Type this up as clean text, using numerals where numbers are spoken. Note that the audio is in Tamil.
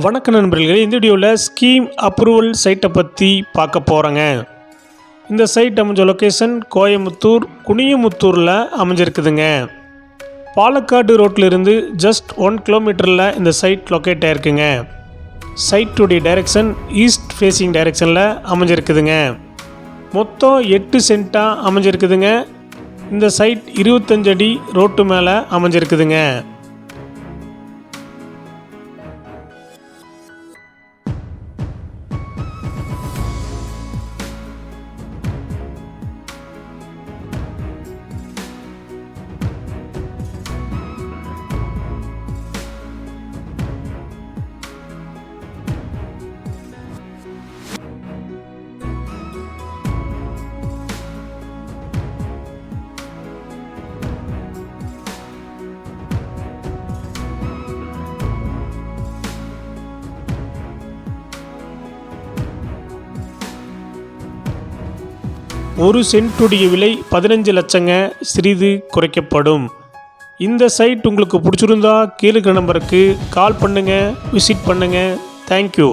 வணக்க நண்பர்களே, இந்த வீடியோவில் ஸ்கீம் அப்ரூவல் சைட்டை பற்றி பார்க்க போகிறேங்க. இந்த சைட் அமைஞ்ச லொக்கேஷன் கோயம்புத்தூர் குனியமுத்தூரில் அமைஞ்சிருக்குதுங்க. பாலக்காடு ரோட்டிலிருந்து ஜஸ்ட் 1 கிலோமீட்டரில் இந்த சைட் லொக்கேட் ஆகிருக்குங்க. சைட்டுடைய டைரெக்ஷன் ஈஸ்ட் ஃபேஸிங் டைரெக்ஷனில் அமைஞ்சிருக்குதுங்க. மொத்தம் 8 சென்ட்டாக அமைஞ்சிருக்குதுங்க. இந்த சைட் 25 அடி ரோட்டு மேலே அமைஞ்சிருக்குதுங்க. ஒரு சென்ட்டுடைய விலை 15 லட்சங்க, சிறிது குறைக்கப்படும். இந்த சைட் உங்களுக்கு பிடிச்சிருந்தா கீழே நம்பருக்கு கால் பண்ணுங்கள், விசிட் பண்ணுங்கள். தேங்க்யூ.